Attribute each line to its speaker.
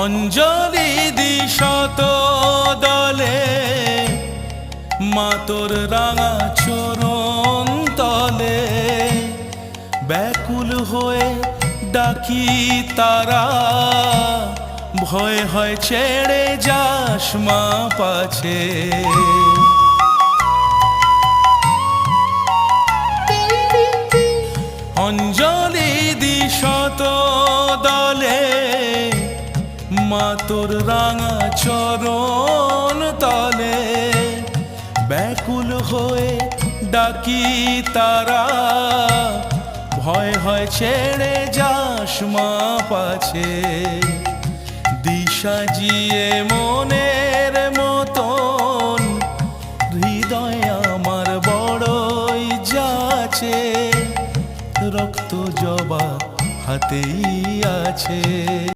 Speaker 1: অঞ্জলি দিশত দলে মা তোর রাঙা চরণ তলে ব্যাকুল হয়ে ডাকি তারা ভয় হয় ছেড়ে যাস মা পাছে অঞ্জলি দিশত দলে মা তোর রাঙা চরণ তলে ব্যাকুল হয়ে ডাকি তারা ভয় হয় ছেড়ে যাস মা পাছে দিশা জিয়ে মনের মতন হৃদয় আমার বড়ই যাচ্ছে রক্ত জবা হাতেই আছে।